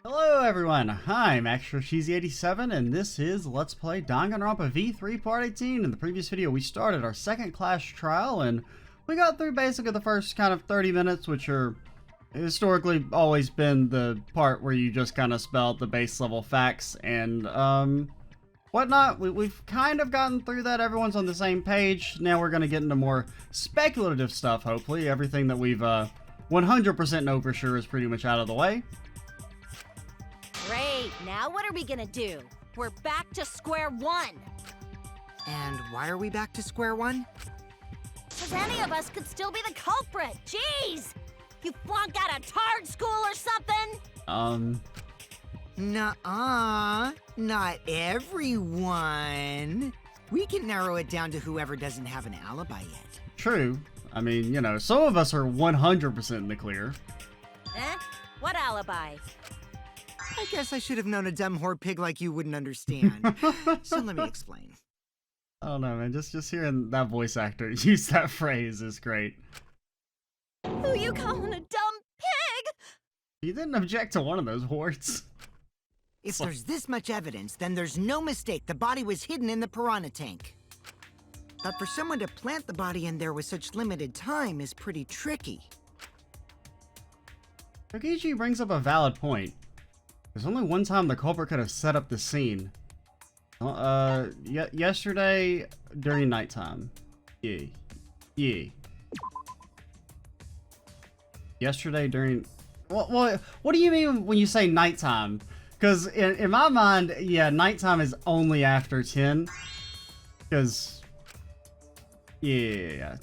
Hello everyone, I'm Shuichi, and this is Let's Play Danganronpa V3 Part 18. In the previous video we started our second class trial and we got through basically the first kind of 30 minutes, which are historically always been the part where you just kind of spell out the base level facts and whatnot. We've kind of gotten through that, everyone's on the same page. Now we're going to get into more speculative stuff, hopefully. Everything that we've 100% know for sure is pretty much out of the way. Great, now what are we gonna do? We're back to square one. And why are we back to square one? Because any of us could still be the culprit. Jeez! You flunked out of tard school or something? Nuh-uh, not everyone. We can narrow it down to whoever doesn't have an alibi yet. True. I mean, you know, some of us are 100% in the clear. Eh? What alibi? I guess I should have known a dumb whore pig like you wouldn't understand. So let me explain. I don't know, man. Just hearing that voice actor use that phrase is great. Who you calling a dumb pig? You didn't object to one of those words. If there's this much evidence, then there's no mistake the body was hidden in the piranha tank. But for someone to plant the body in there with such limited time is pretty tricky. Shuichi brings up a valid point. There's only one time the culprit could have set up the scene. Yesterday during nighttime. Yeah. Yesterday during... Well, what do you mean when you say nighttime? Because in my mind, yeah, nighttime is only after 10. Because... Yeah.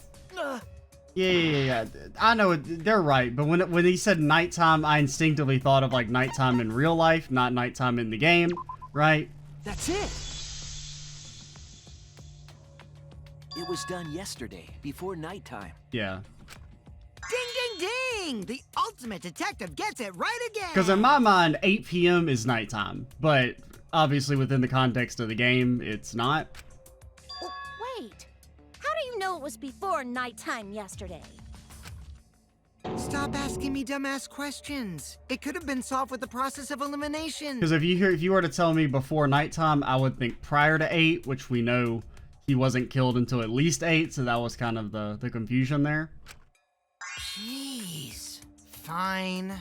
Yeah. I know they're right, but when he said nighttime, I instinctively thought of like nighttime in real life, not nighttime in the game, right? That's it. It was done yesterday, before nighttime. Yeah. Ding, ding, ding! The ultimate detective gets it right again! Because in my mind, 8 p.m. is nighttime, but obviously within the context of the game, it's not. Oh, wait. How do you know it was before nighttime yesterday? Stop asking me dumbass questions. It could have been solved with the process of elimination. Because if you were to tell me before nighttime, I would think prior to 8, which we know he wasn't killed until at least 8, so that was kind of the confusion there. Jeez. Fine.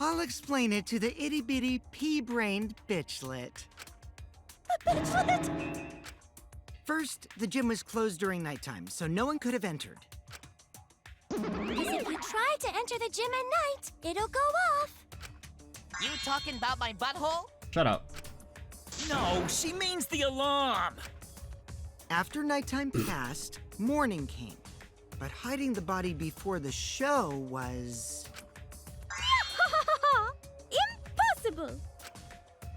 I'll explain it to the itty-bitty pea-brained bitchlet. The bitchlet? First, the gym was closed during nighttime, so no one could have entered. Because if you try to enter the gym at night, it'll go off. You talking about my butthole? Shut up. No, she means the alarm. After nighttime passed, morning came. But hiding the body before the show was... Impossible!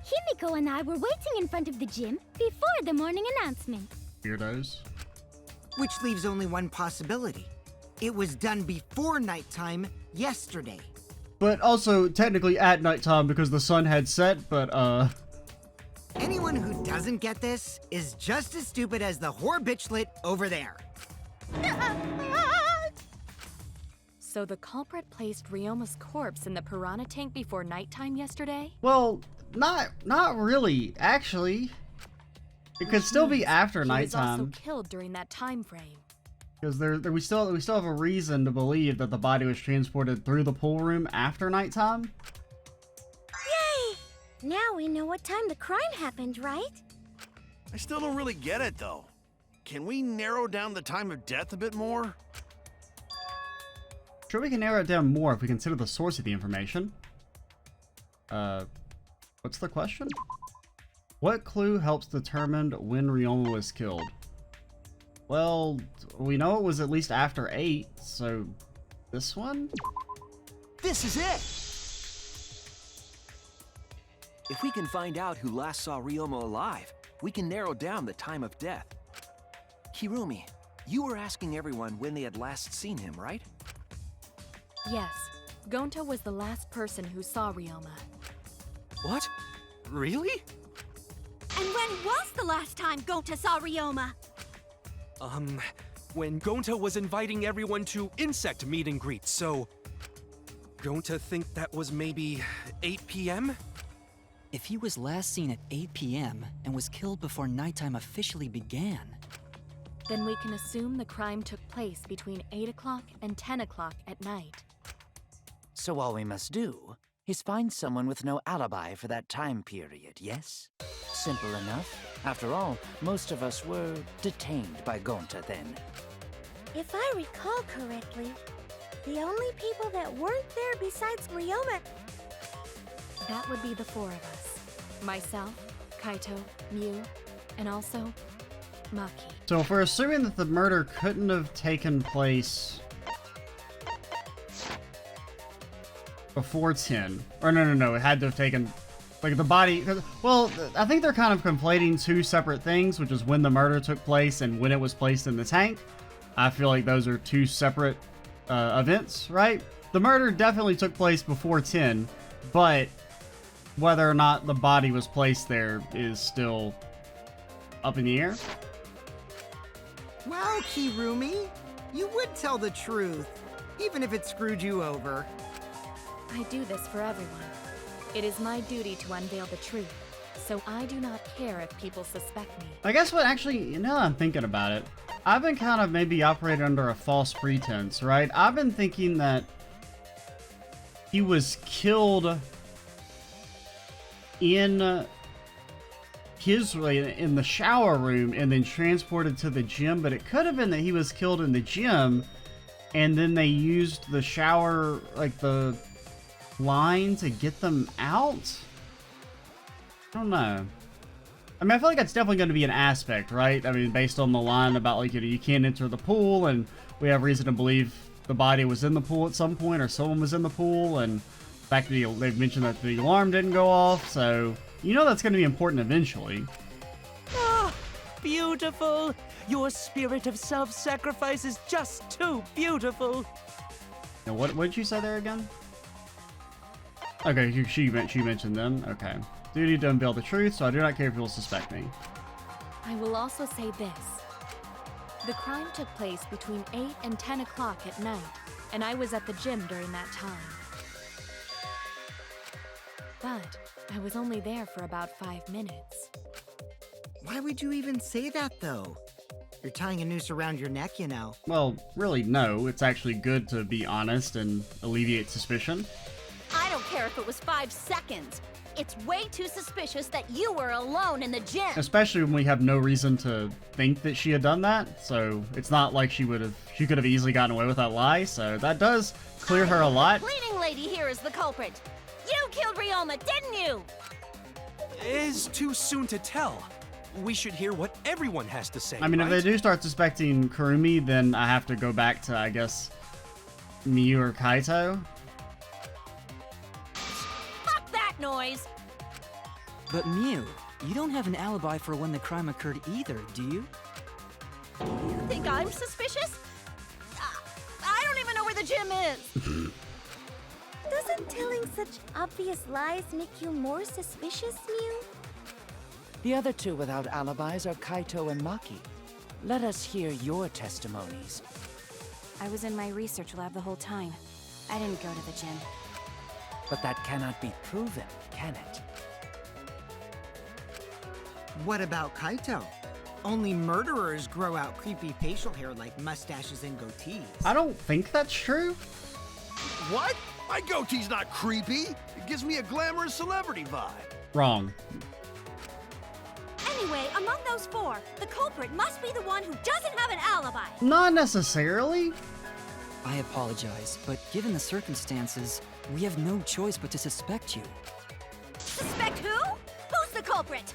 Himiko and I were waiting in front of the gym before the morning announcement. Weirdos. Which leaves only one possibility. It was done before nighttime yesterday. But also technically at nighttime because the sun had set, but Anyone who doesn't get this is just as stupid as the whore bitchlet over there. So the culprit placed Ryoma's corpse in the piranha tank before nighttime yesterday? well, not really, actually. It could still be after He was also nighttime. killed during that time frame. Because we still have a reason to believe that the body was transported through the pool room after nighttime. Yay! Now we know what time the crime happened, right? I still don't really get it, though. Can we narrow down the time of death a bit more? Sure, we can narrow it down more if we consider the source of the information. What's the question? What clue helps determine when Ryoma was killed? Well, we know it was at least after 8, so this one? This is it! If we can find out who last saw Ryoma alive, we can narrow down the time of death. Hirumi, you were asking everyone when they had last seen him, right? Yes, Gonta was the last person who saw Ryoma. What? Really? And when was the last time Gonta saw Ryoma? When Gonta was inviting everyone to insect meet and greet, so Gonta think that was maybe 8 p.m.? If he was last seen at 8 p.m. and was killed before nighttime officially began, Then we can assume the crime took place between 8 o'clock and 10 o'clock at night. So all we must do is find someone with no alibi for that time period, yes? Simple enough. After all, most of us were detained by Gonta then. If I recall correctly, the only people that weren't there besides Ryoma... That would be the four of us. Myself, Kaito, Mew, and also Maki. So if we're assuming that the murder couldn't have taken place before 10, or no, it had to have taken, like, the body, well, I think they're kind of conflating two separate things, which is when the murder took place and when it was placed in the tank. I feel like those are two separate events, right? The murder definitely took place before 10, but whether or not the body was placed there is still up in the air. Wow, Kirumi, you would tell the truth, even if it screwed you over. I do this for everyone. It is my duty to unveil the truth, so I do not care if people suspect me. I guess what actually, now that I'm thinking about it, I've been kind of maybe operating under a false pretense, right? I've been thinking that he was killed in in the shower room and then transported to the gym, but it could have been that he was killed in the gym and then they used the shower, like the line, to get them out. I don't know. I mean, I feel like that's definitely going to be an aspect, right? I mean, based on the line about, like, you know, you can't enter the pool, and we have reason to believe the body was in the pool at some point, or someone was in the pool, and the fact that they've mentioned that the alarm didn't go off, so you know that's going to be important eventually. Ah, beautiful! Your spirit of self-sacrifice is just too beautiful! Now, what did you say there again? Okay, she mentioned them. Okay. Duty to unveil the truth, so I do not care if people suspect me. I will also say this. The crime took place between 8 and 10 o'clock at night, and I was at the gym during that time. But I was only there for about 5 minutes. Why would you even say that, though? You're tying a noose around your neck, you know. Well, really, no. It's actually good to be honest and alleviate suspicion. I don't care if it was 5 seconds. It's way too suspicious that you were alone in the gym. Especially when we have no reason to think that she had done that. So it's not like she could have easily gotten away with that lie. So that does clear her a lot. The cleaning lady here is the culprit. You killed Ryoma, didn't you? It's too soon to tell. We should hear what everyone has to say. I mean, right? if they do start suspecting Kurumi, then I have to go back to, I guess, Miyu or Kaito. Fuck that noise! But Mew, you don't have an alibi for when the crime occurred either, do you? You think I'm suspicious? I don't even know where the gym is. Doesn't telling such obvious lies make you more suspicious, Mew? The other two without alibis are Kaito and Maki. Let us hear your testimonies. I was in my research lab the whole time. I didn't go to the gym. But that cannot be proven, can it? What about Kaito? Only murderers grow out creepy facial hair like mustaches and goatees. I don't think that's true. What? My goatee's not creepy. It gives me a glamorous celebrity vibe. Wrong. Anyway, among those four, the culprit must be the one who doesn't have an alibi. Not necessarily. I apologize, but given the circumstances, we have no choice but to suspect you. Suspect who? Who's the culprit?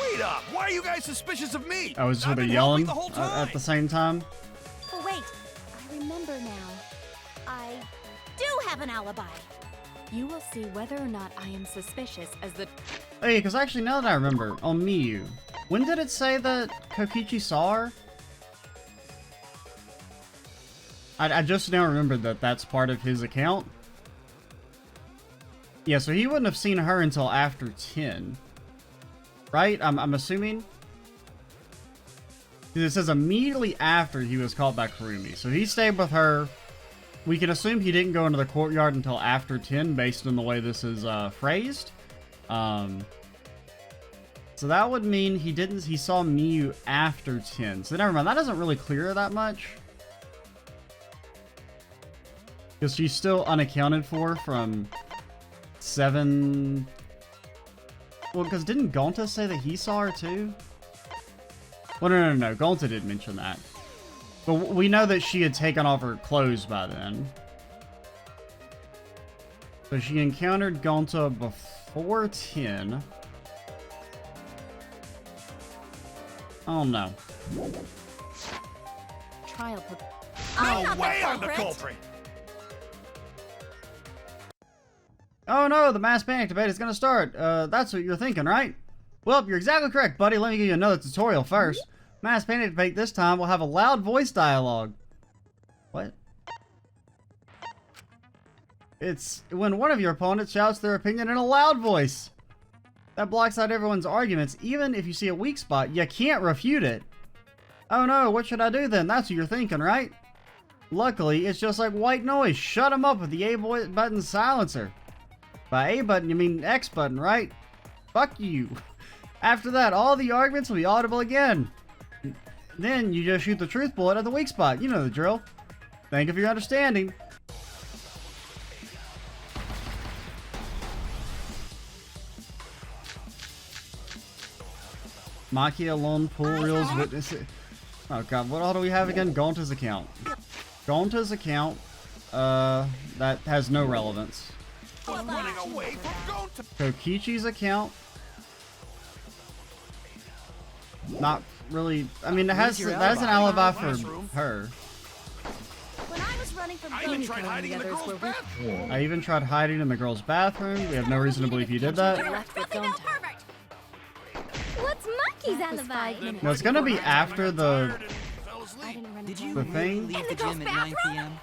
Wait up! Why are you guys suspicious of me? I was sort I've of been yelling helping the whole time. at the same time. Oh, wait. I remember now. I do have an alibi. You will see whether or not I am suspicious as the... Hey, because actually, now that I remember, on Miyu, when did it say that Kokichi saw her? I just now remembered that that's part of his account. Yeah, so he wouldn't have seen her until after 10. Right? I'm assuming? It says immediately after he was caught by Kurumi. So he stayed with her we can assume he didn't go into the courtyard until after 10 based on the way this is phrased. So that would mean he saw Miyu after 10. So never mind, that doesn't really clear that much. Because she's still unaccounted for from 7... Well, because didn't Gonta say that he saw her too? Well, no. Gonta didn't mention that. But we know that she had taken off her clothes by then. So she encountered Gonta before 10. Oh no. Trial. I'm not Way the I'm the culprit. culprit. Oh no, the mass panic debate is gonna start. That's what you're thinking, right? Well, you're exactly correct, buddy. Let me give you another tutorial first. Mass panic debate this time will have a loud voice dialogue. What? It's when one of your opponents shouts their opinion in a loud voice. That blocks out everyone's arguments. Even if you see a weak spot, you can't refute it. Oh no, what should I do then? That's what you're thinking, right? Luckily, it's just like white noise. Shut him up with the A button silencer. By A button, you mean X button, right? Fuck you. After that, all the arguments will be audible again. Then you just shoot the truth bullet at the weak spot. You know the drill. Thank you for your understanding. Maki alone, pool reels, witness it. Oh god, what all do we have again? Gonta's account. Gonta's account, that has no relevance. Running away from Gonta. Kokichi's account. Not really. I mean, it has that's an alibi for her. When I was running from I even tried hiding in the girls' bathroom. I even tried hiding in the girls' bathroom. We have no reason to believe you did that. What's Monkey's alibi? No, it's gonna be after the Did you The really thing- leave the gym at 9 p.m.?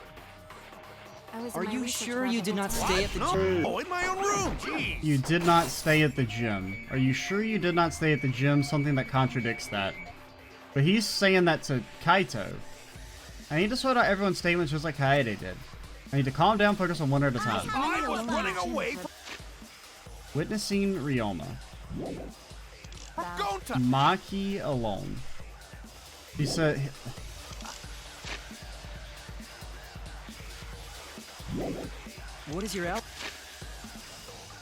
Are you sure you did not stay at the gym? No, in my own room. Jeez. You did not stay at the gym. Are you sure you did not stay at the gym? Something that contradicts that. But he's saying that to Kaito. I need to sort out everyone's statements just like Kaede did. I need to calm down, focus on one at a time. I was running away from Witnessing Ryoma. Gonta. Maki alone. He said... What is your out?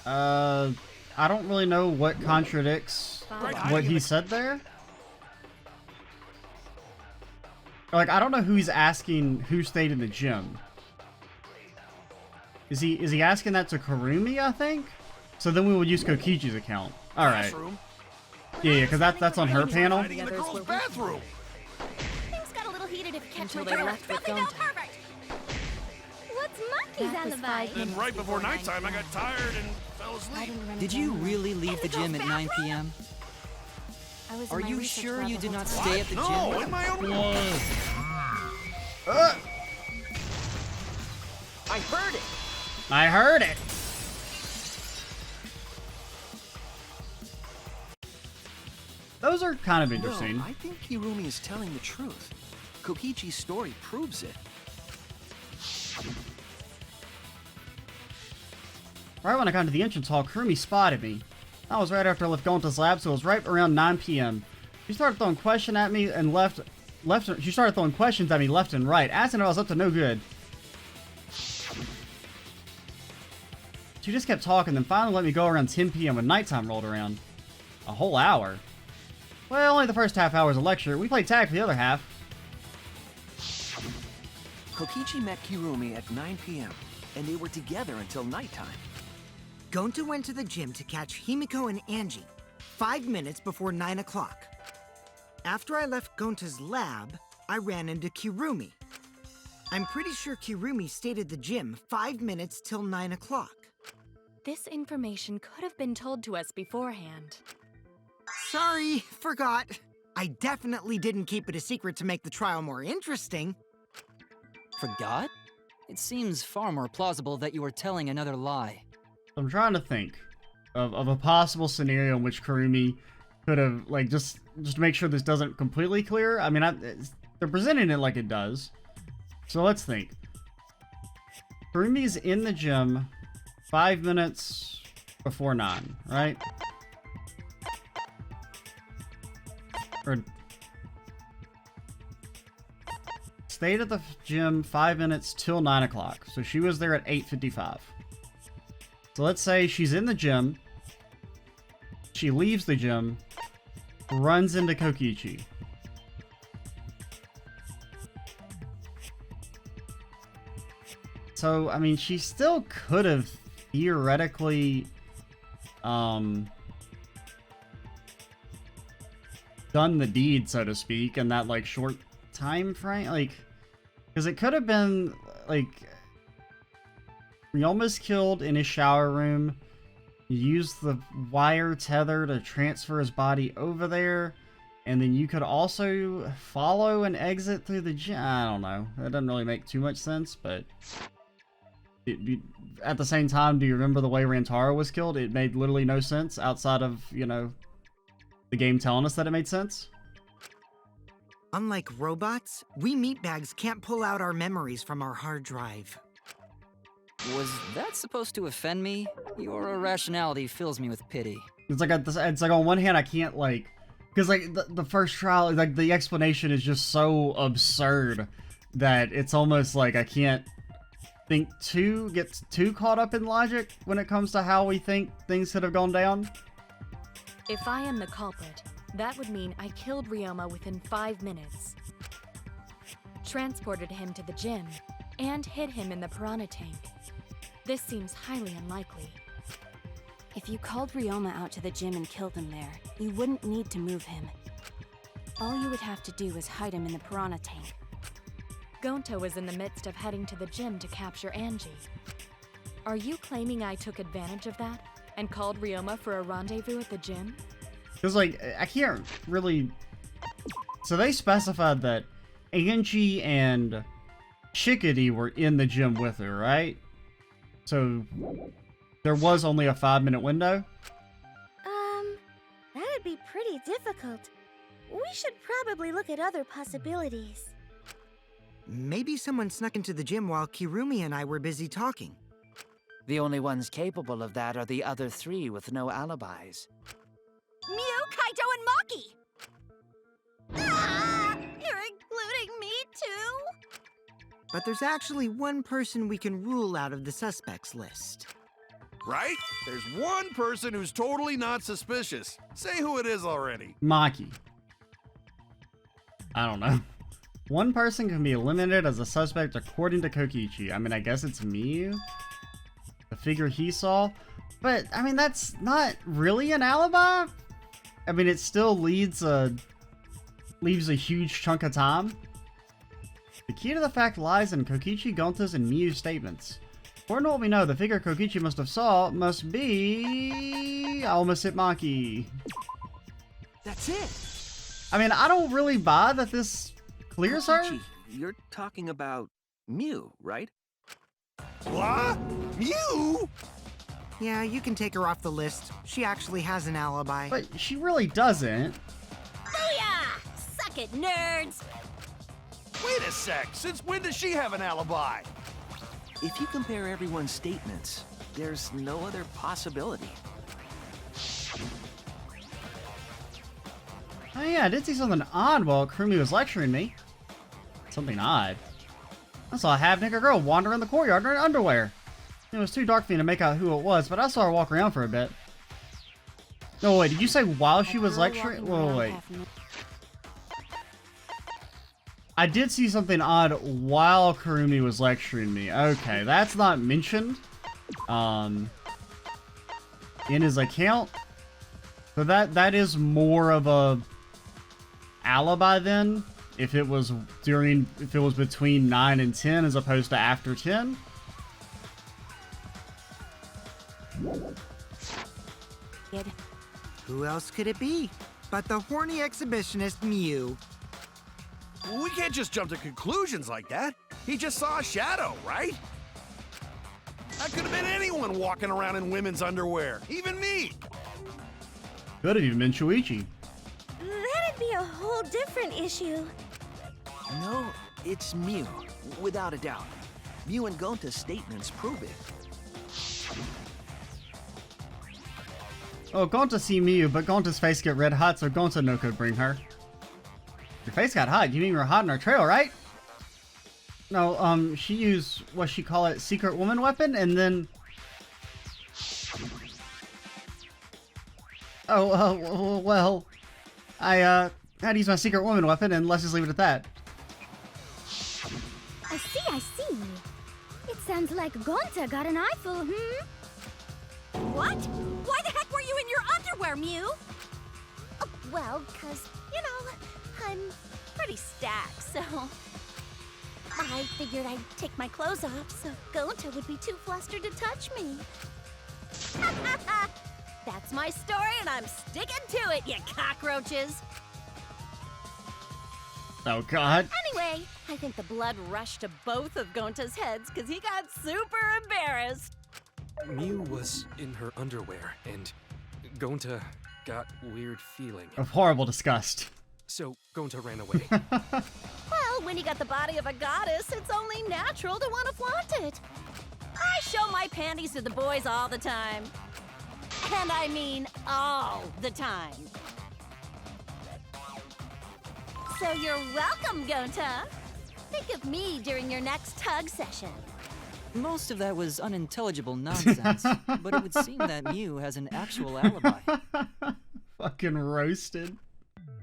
I don't really know what contradicts what he said there. Like, I don't know who he's asking who stayed in the gym. Is he asking that to Kurumi, I think? So then we will use Kokichi's account. Alright. Yeah, because that's on her panel. Hiding in the girls' bathroom. Things got a little heated if catch Until my they drift. left with Nothing Gonta. perfect. What's Monkey's That was alibi? 5 Then minutes right before nighttime, I got tired and fell asleep. Did you really leave the gym at 9 p.m.? Are you sure you did not stay at the No, gym? in my own room. I heard it. I heard it! Those are kind of interesting. No, I think Hirumi is telling the truth. Kokichi's story proves it. Right when I got to the entrance hall, Kurumi spotted me. That was right after I left Gonta's lab, so it was right around 9 p.m. She started throwing questions at me and she started throwing questions at me left and right, asking if I was up to no good. She just kept talking, then finally let me go around 10 p.m. when nighttime rolled around. A whole hour. Well, only the first half hour was a lecture. We played tag for the other half. Kokichi met Hirumi at 9 p.m., and they were together until nighttime. Gonta went to the gym to catch Himiko and Angie 5 minutes before 9 o'clock. After I left Gonta's lab, I ran into Kirumi. I'm pretty sure Kirumi stayed at the gym 5 minutes till 9 o'clock. This information could have been told to us beforehand. Sorry, forgot. I definitely didn't keep it a secret to make the trial more interesting. Forgot? It seems far more plausible that you were telling another lie. I'm trying to think of a possible scenario in which Kurumi could have, like, just to make sure this doesn't completely clear. I mean, they're presenting it like it does. So let's think. Kurumi's in the gym 5 minutes before 9, right? Or stayed at the gym 5 minutes till 9 o'clock. So she was there at 8:55. So let's say she's in the gym. She leaves the gym, runs into Kokichi. So, I mean, she still could have theoretically done the deed, so to speak, in that, like, short time frame. Like, because it could have been, like, Ryoma's killed in his shower room. You use the wire tether to transfer his body over there. And then you could also follow and exit through the gym. I don't know. That doesn't really make too much sense, but... at the same time, do you remember the way Rantaro was killed? It made literally no sense outside of, you know, the game telling us that it made sense. Unlike robots, we meatbags can't pull out our memories from our hard drive. Was that supposed to offend me? Your irrationality fills me with pity. It's like on one hand I can't, like, because like the first trial, like the explanation is just so absurd that it's almost like I can't get too caught up in logic when it comes to how we think things could have gone down. If I am the culprit, that would mean I killed Ryoma within 5 minutes, transported him to the gym, and hid him in the piranha tank. This seems highly unlikely. If you called Ryoma out to the gym and killed him there, you wouldn't need to move him. All you would have to do is hide him in the piranha tank. Gonta was in the midst of heading to the gym to capture Angie. Are you claiming I took advantage of that and called Ryoma for a rendezvous at the gym? Because, like, I can't really... So they specified that Angie and Chickadee were in the gym with her, right? So there was only a 5-minute window? That'd be pretty difficult. We should probably look at other possibilities. Maybe someone snuck into the gym while Kirumi and I were busy talking. The only ones capable of that are the other 3 with no alibis. Mew, Kaito, and Maki! Ah! You're including me, too? But there's actually one person we can rule out of the suspects list. Right? There's one person who's totally not suspicious. Say who it is already. Maki. I don't know. One person can be eliminated as a suspect according to Kokichi. I mean, I guess it's Miyu. The figure he saw. But, I mean, that's not really an alibi. I mean, it still leaves a huge chunk of time. The key to the fact lies in Kokichi, Gonta's, and Miyu's statements. According to what we know, the figure Kokichi must have saw must be... I almost hit Maki. That's it. I mean, I don't really buy that this clears her. Kokichi, you're talking about Mew, right? What? Mew? Yeah, you can take her off the list. She actually has an alibi. But she really doesn't. Booyah! Suck it, nerds! Wait a sec. Since when does she have an alibi? If you compare everyone's statements, there's no other possibility. Oh yeah, I did see something odd while Kurumi was lecturing me. Something odd. I saw a half-naked girl wander in the courtyard in her underwear. It was too dark for me to make out who it was, but I saw her walk around for a bit. No, wait, did you say while she was lecturing? Whoa, wait. I did see something odd while Kurumi was lecturing me. Okay, that's not mentioned in his account. So that is more of a alibi then, if it was between 9 and 10 as opposed to after 10. Who else could it be but the horny exhibitionist Mew? We can't just jump to conclusions like that. He just saw a shadow, right? That could have been anyone walking around in women's underwear, even me. Could have even been Shuichi. That'd be a whole different issue. No, it's Mew, without a doubt. Mew and Gonta's statements prove it. Oh, Gonta see Mew, but Gonta's face get red hot, so Gonta no could bring her. Your face got hot. You mean we're hot in our trail, right? No, she used, what she call it, secret woman weapon, and then... Oh, well, I had to use my secret woman weapon, and let's just leave it at that. I see. It sounds like Gonta got an eyeful, What? Why the heck were you in your underwear, Mew? Oh, well, 'cause, you know, I'm pretty stacked, so... I figured I'd take my clothes off so Gonta would be too flustered to touch me. That's my story, and I'm sticking to it, you cockroaches! Oh, God. Anyway, I think the blood rushed to both of Gonta's heads because he got super embarrassed. Mew was in her underwear, and Gonta got weird feeling. Of horrible disgust. So Gonta ran away. Well, when you got the body of a goddess, it's only natural to want to flaunt it. I show my panties to the boys all the time. And I mean all the time. So you're welcome, Gonta. Think of me during your next tug session. Most of that was unintelligible nonsense, but it would seem that Mew has an actual alibi. Fucking roasted.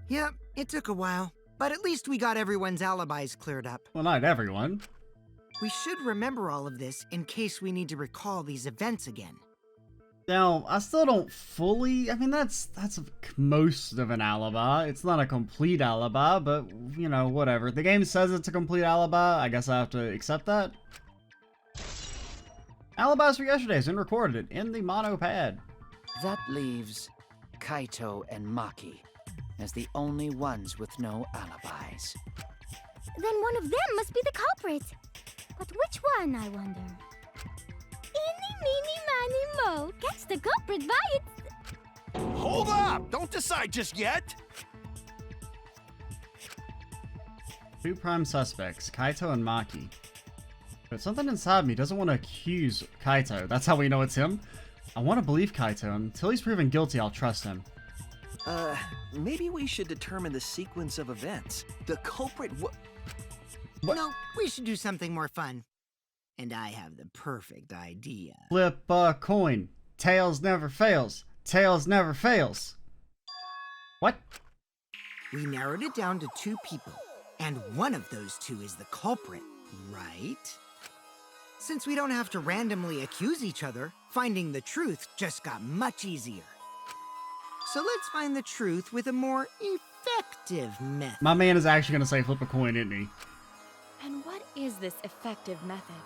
Yep, it took a while, but at least we got everyone's alibis cleared up. Well, not everyone. We should remember all of this in case we need to recall these events again. Now, I still don't fully... I mean, that's most of an alibi. It's not a complete alibi, but, you know, whatever. The game says it's a complete alibi. I guess I have to accept that. Alibis for yesterday's been recorded in the mono pad. That leaves Kaito and Maki as the only ones with no alibis. Then one of them must be the culprit. But which one, I wonder? Eeny, meeny, miny, mo. Catch the culprit by its... Hold up! Don't decide just yet! Two prime suspects, Kaito and Maki. But something inside me doesn't want to accuse Kaito. That's how we know it's him. I want to believe Kaito. Until he's proven guilty, I'll trust him. Maybe we should determine the sequence of events. The culprit What? No, we should do something more fun. And I have the perfect idea. Flip a coin. Tails never fails. Tails never fails. What? We narrowed it down to 2 people, and one of those 2 is the culprit, right? Since we don't have to randomly accuse each other, finding the truth just got much easier. So let's find the truth with a more effective method. My man is actually going to say flip a coin, isn't he? And what is this effective method?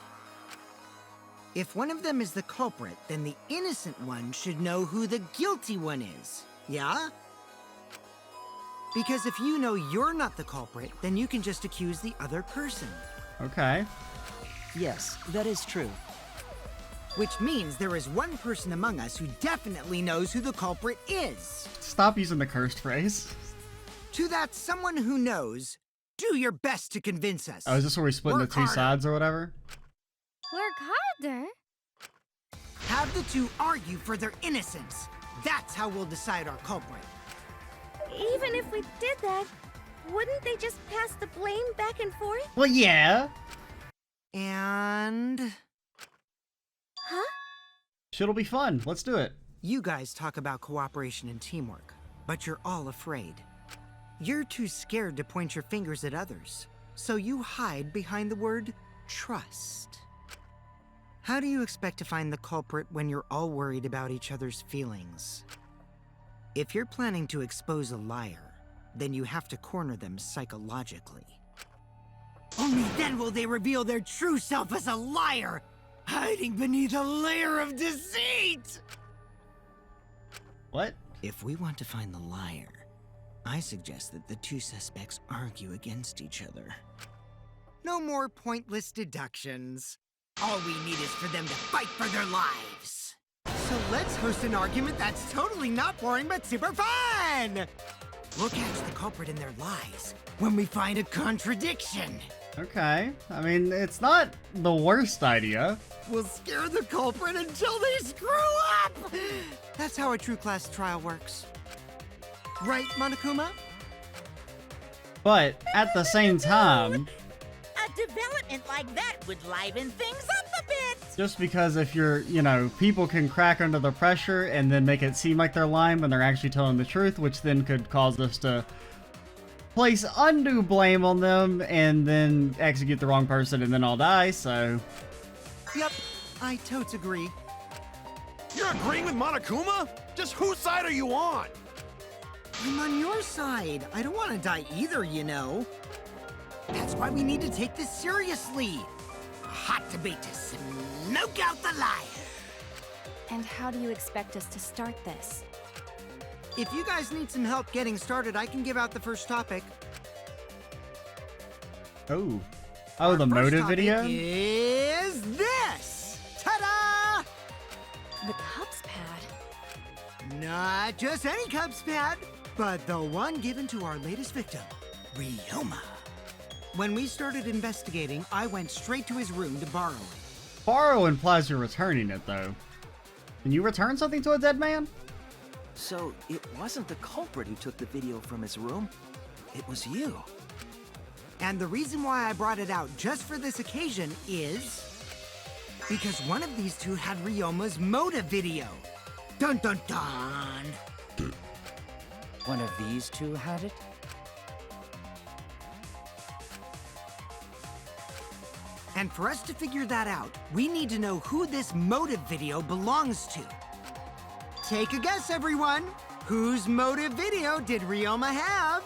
If one of them is the culprit, then the innocent one should know who the guilty one is. Yeah? Because if you know you're not the culprit, then you can just accuse the other person. Okay. Yes, that is true. Which means there is one person among us who definitely knows who the culprit is. Stop using the cursed phrase. To that someone who knows, do your best to convince us. Oh, is this where we split into Work 2 harder. sides or whatever? Work harder? Have the 2 argue for their innocence. That's how we'll decide our culprit. Even if we did that, wouldn't they just pass the blame back and forth? Well, yeah. And... Huh? Shit'll be fun. Let's do it. You guys talk about cooperation and teamwork, but you're all afraid. You're too scared to point your fingers at others, so you hide behind the word trust. How do you expect to find the culprit when you're all worried about each other's feelings? If you're planning to expose a liar, then you have to corner them psychologically. Only then will they reveal their true self as a liar, hiding beneath a layer of deceit! What? If we want to find the liar, I suggest that the 2 suspects argue against each other. No more pointless deductions. All we need is for them to fight for their lives. So let's host an argument that's totally not boring but super fun! We'll catch the culprit in their lies when we find a contradiction. Okay. I mean, it's not the worst idea. We'll scare the culprit until they screw up! That's how a true class trial works. Right, Monokuma? But at the same time, A development like that would liven things up a bit. just because if you're, you know, people can crack under the pressure and then make it seem like they're lying when they're actually telling the truth, which then could cause us to place undue blame on them and then execute the wrong person and then all die, so... Yep, I totes agree. You're agreeing with Monokuma? Just whose side are you on? I'm on your side. I don't want to die either, you know. That's why we need to take this seriously. A hot debate to smoke out the lie. And how do you expect us to start this? If you guys need some help getting started, I can give out the first topic. Oh. Our Oh, the first motive topic video? is this! Ta-da! The cups pad. Not just any cups pad, but the one given to our latest victim, Ryoma. When we started investigating, I went straight to his room to borrow it. Borrow implies you're returning it, though. Can you return something to a dead man? So it wasn't the culprit who took the video from his room. It was you. And the reason why I brought it out just for this occasion is because one of these two had Ryoma's motive video. Dun dun dun! One of these two had it? And for us to figure that out, we need to know who this motive video belongs to. Take a guess, everyone. Whose motive video did Ryoma have?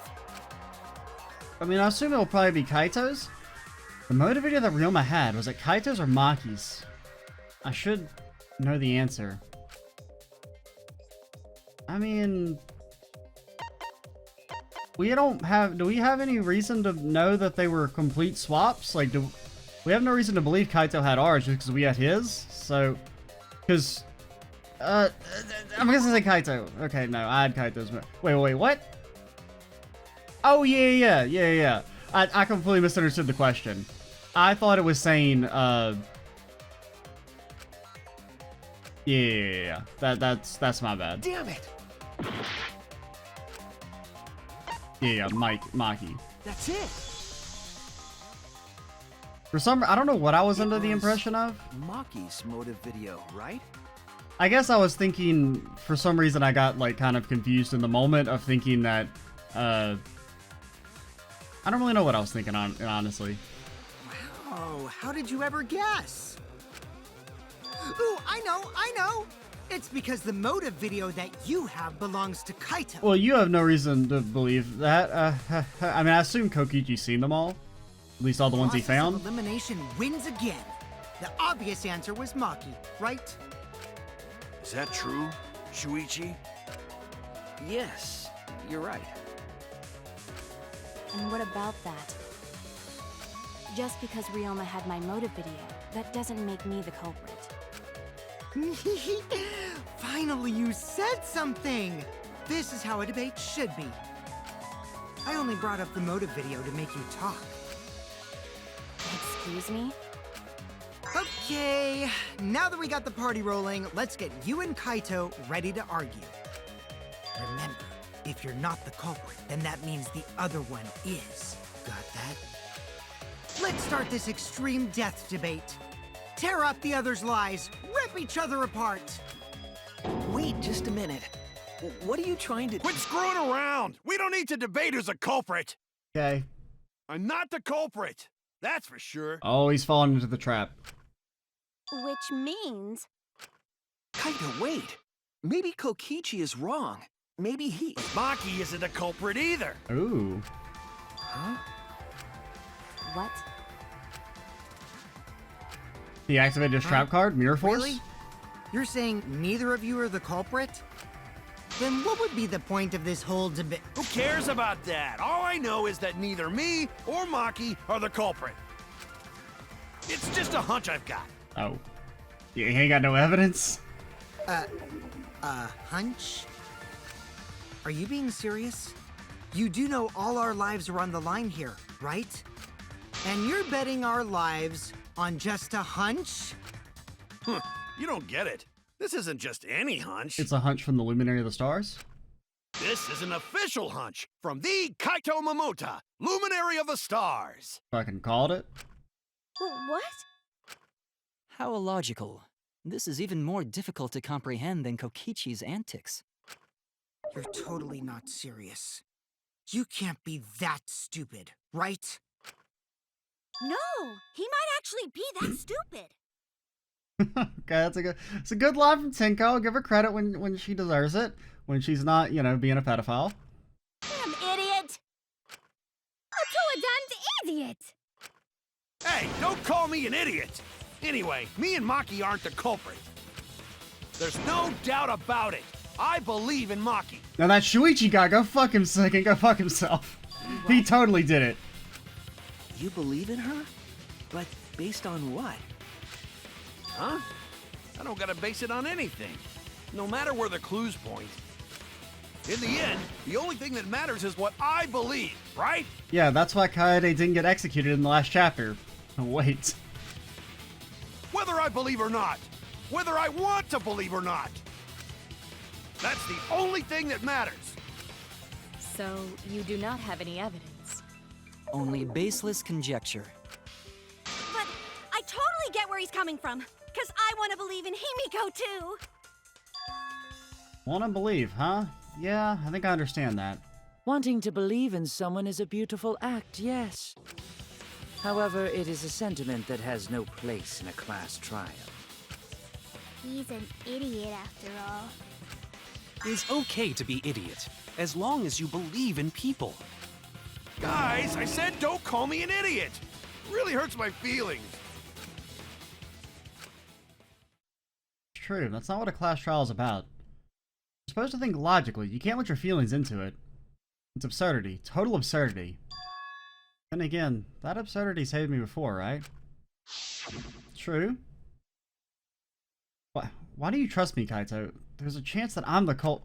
I mean, I assume it'll probably be Kaito's. The motive video that Ryoma had, was it Kaito's or Maki's? I should know the answer. I mean... do we have any reason to know that they were complete swaps? Like, we have no reason to believe Kaito had ours just because we had his? So, because... I'm gonna say Kaito. Okay, no, I had Kaito's. Wait, what? Oh, yeah. I completely misunderstood the question. I thought it was saying, yeah. That's my bad. Damn it! Yeah, Maki. That's it. For some, I don't know what I was under the was impression of. Maki's motive video, right? I guess I was thinking, for some reason I got like kind of confused in the moment of thinking that, I don't really know what I was thinking honestly. Wow, how did you ever guess? Ooh, I know! It's because the motive video that you have belongs to Kaito. Well, you have no reason to believe that. I mean, I assume Kokichi's seen them all. At least all the ones he Process of found. elimination wins again. The obvious answer was Maki, right? Is that true, Shuichi? Yes, you're right. And what about that? Just because Ryoma had my motive video, that doesn't make me the culprit. Finally, you said something! This is how a debate should be. I only brought up the motive video to make you talk. Excuse me? Okay, now that we got the party rolling, let's get you and Kaito ready to argue. Remember, if you're not the culprit, then that means the other one is. Got that? Let's start this extreme death debate. Tear up the other's lies, rip each other apart. Wait just a minute. What are you trying to... Quit screwing around! We don't need to debate who's a culprit! Okay. I'm not the culprit! That's for sure. Oh, he's fallen into the trap. Which means... Kaito, wait! Maybe Kokichi is wrong. Maybe he... Maki isn't a culprit either! Ooh. Huh? What? He activated his trap card, Mirror Force? Really? You're saying neither of you are the culprit? Then what would be the point of this whole debate? Who cares about that? All I know is that neither me or Maki are the culprit. It's just a hunch I've got. Oh. He ain't got no evidence? Hunch? Are you being serious? You do know all our lives are on the line here, right? And you're betting our lives on just a hunch? You don't get it. This isn't just any hunch. It's a hunch from the Luminary of the Stars? This is an official hunch from the Kaito Momota, Luminary of the Stars. Fucking called it. What? How illogical. This is even more difficult to comprehend than Kokichi's antics. You're totally not serious. You can't be that stupid, right? No, he might actually be that stupid. Okay, it's a good line from Tenko. I'll give her credit when she deserves it. When she's not, you know, being a pedophile. Damn idiot! A damned idiot! Hey, don't call me an idiot! Anyway, me and Maki aren't the culprit. There's no doubt about it. I believe in Maki. Now that Shuichi guy, go fuck himself and go fuck himself. He totally did it. You believe in her? But based on what? Huh? I don't gotta base it on anything. No matter where the clues point. In the end, the only thing that matters is what I believe, right? Yeah, that's why Kaede didn't get executed in the last chapter. Wait. Whether I believe or not. Whether I want to believe or not. That's the only thing that matters. So, you do not have any evidence? Only baseless conjecture. But I totally get where he's coming from. Because I want to believe in Himiko, too. Wanna believe, huh? Yeah, I think I understand that. Wanting to believe in someone is a beautiful act, yes. However, it is a sentiment that has no place in a class trial. He's an idiot after all. It's okay to be idiot, as long as you believe in people. Guys, I said don't call me an idiot. It really hurts my feelings. It's true, that's not what a class trial is about. You're supposed to think logically, you can't let your feelings into it. It's absurdity, total absurdity. And again, that absurdity saved me before, right? True. Why do you trust me, Kaito? There's a chance that I'm the cult.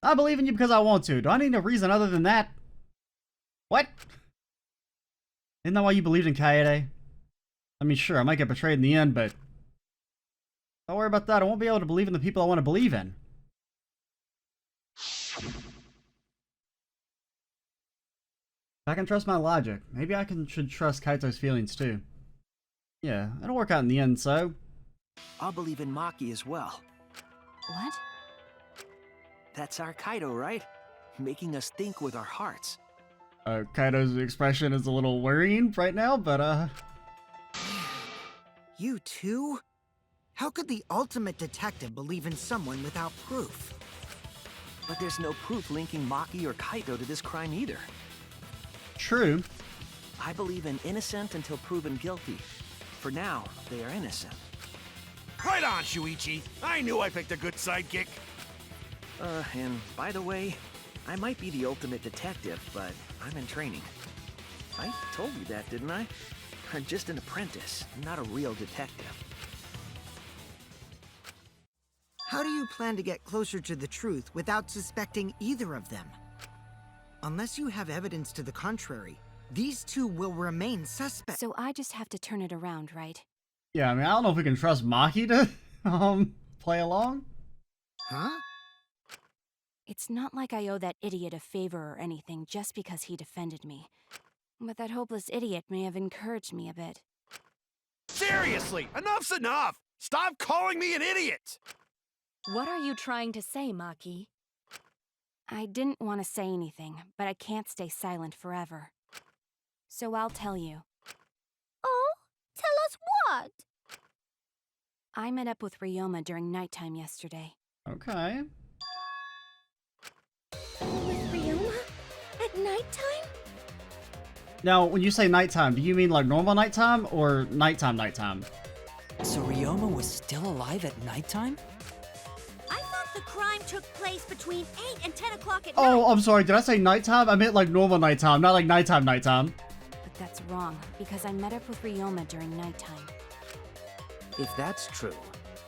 I believe in you because I want to. Do I need a reason other than that? What? Isn't that why you believed in Kaede? I mean, sure, I might get betrayed in the end, but don't worry about that. I won't be able to believe in the people I want to believe in. If I can trust my logic, maybe I should trust Kaito's feelings too. Yeah, it'll work out in the end, so... I'll believe in Maki as well. What? That's our Kaido, right? Making us think with our hearts. Kaito's expression is a little worrying right now, but You too? How could the ultimate detective believe in someone without proof? But there's no proof linking Maki or Kaito to this crime either. True. I believe in innocent until proven guilty. For now, they are innocent. Right on, Shuichi. I knew I picked a good sidekick. And by the way, I might be the ultimate detective, but I'm in training. I told you that, didn't I? I'm just an apprentice, not a real detective. How do you plan to get closer to the truth without suspecting either of them? Unless you have evidence to the contrary, these two will remain suspects. So I just have to turn it around, right? Yeah, I mean, I don't know if we can trust Maki to, play along. Huh? It's not like I owe that idiot a favor or anything just because he defended me. But that hopeless idiot may have encouraged me a bit. Seriously, enough's enough! Stop calling me an idiot! What are you trying to say, Maki? I didn't want to say anything, but I can't stay silent forever. So I'll tell you. Oh? Tell us what? I met up with Ryoma during nighttime yesterday. Okay. With Ryoma? At nighttime? Now, when you say nighttime, do you mean like normal nighttime or nighttime? So Ryoma was still alive at nighttime? I thought the crime took place between 8 and 10 o'clock at night. Oh, I'm sorry. Did I say nighttime? I meant like normal nighttime, not like nighttime. But that's wrong, because I met up with Ryoma during nighttime. If that's true,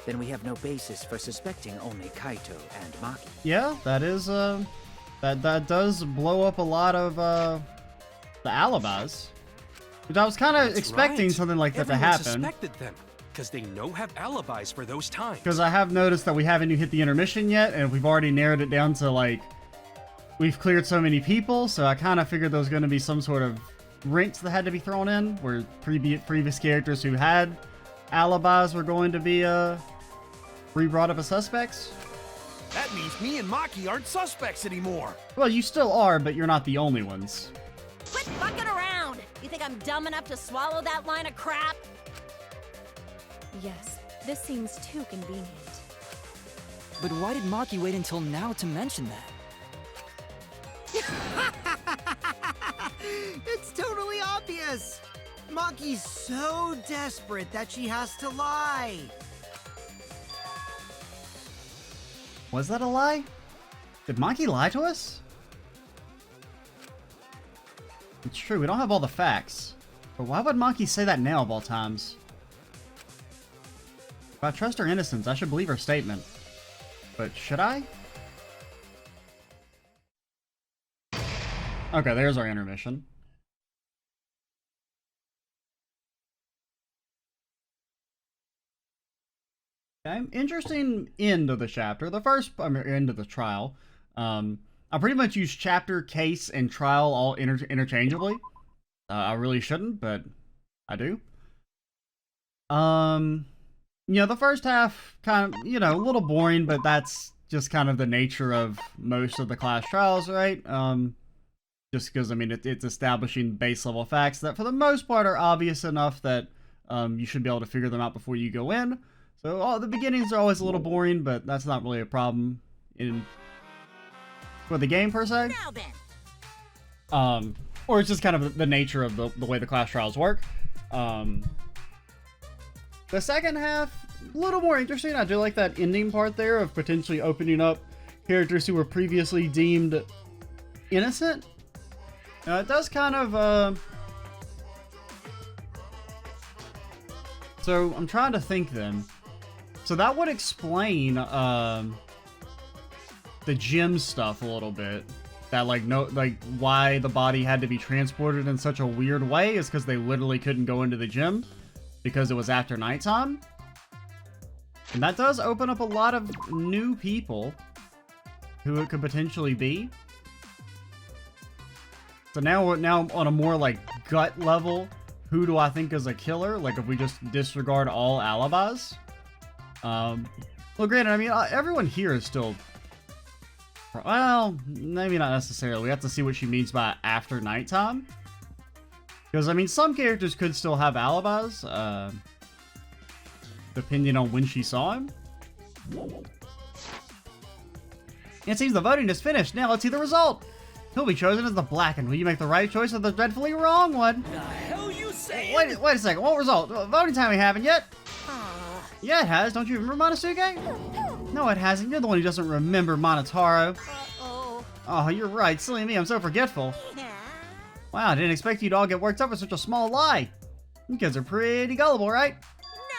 then we have no basis for suspecting only Kaito and Maki. Yeah, that is, that does blow up a lot of, the alibis. Which I was kind of That's expecting right. something like that to Everyone happen. suspected them, because they know have alibis for those times. Because I have noticed that we haven't even hit the intermission yet, and we've already narrowed it down to, like, we've cleared so many people, so I kind of figured there was going to be some sort of wrench that had to be thrown in, where previous characters who had alibis were going to be re-brought up as suspects. That means me and Maki aren't suspects anymore. Well, you still are, but you're not the only ones. Quit fucking around! You think I'm dumb enough to swallow that line of crap? Yes, this seems too convenient. But why did Maki wait until now to mention that? It's totally obvious! Maki's so desperate that she has to lie. Was that a lie? Did Maki lie to us? It's true, we don't have all the facts. But why would Maki say that now of all times? If I trust her innocence, I should believe her statement. But should I? Okay, there's our intermission. Okay, interesting end of the chapter. The first end of the trial. I pretty much use chapter, case, and trial all interchangeably. I really shouldn't, but I do. You know, the first half kind of, you know, a little boring, but that's just kind of the nature of most of the class trials, right? Just because, I mean, it's establishing base level facts that for the most part are obvious enough that you should be able to figure them out before you go in. So the beginnings are always a little boring, but that's not really a problem for the game per se. Now then. Or it's just kind of the nature of the way the class trials work. The second half, a little more interesting. I do like that ending part there of potentially opening up characters who were previously deemed innocent. It does kind of, so I'm trying to think then. So that would explain, the gym stuff a little bit. That, like, why the body had to be transported in such a weird way is because they literally couldn't go into the gym because it was after nighttime. And that does open up a lot of new people who it could potentially be. So now on a more, like, gut level, who do I think is a killer? Like, if we just disregard all alibis? Well, granted, I mean, everyone here is still... Well, maybe not necessarily. We have to see what she means by after nighttime. Because, I mean, some characters could still have alibis, depending on when she saw him. It seems the voting is finished. Now let's see the result. He'll be chosen as the Blackened. Will you make the right choice or the dreadfully wrong one? The hell you saying? Wait a second. What result? Voting time we haven't yet? Yeah, it has. Don't you remember Monosuke? No, it hasn't. You're the one who doesn't remember Monotaro. Uh-oh. Oh, you're right. Silly me. I'm so forgetful. Yeah. Wow, I didn't expect you to all get worked up with such a small lie. You kids are pretty gullible, right?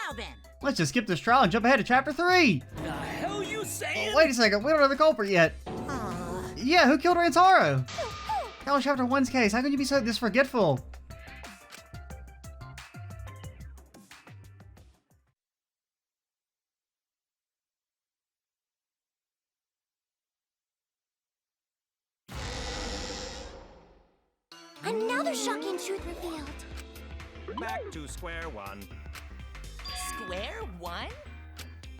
Now then. Let's just skip this trial and jump ahead to chapter 3. The hell you saying? Wait a second. We don't have the culprit yet. Yeah, who killed Rantaro? That was chapter 1's case. How can you be so this forgetful? Another shocking truth revealed. Back to square one. Square one?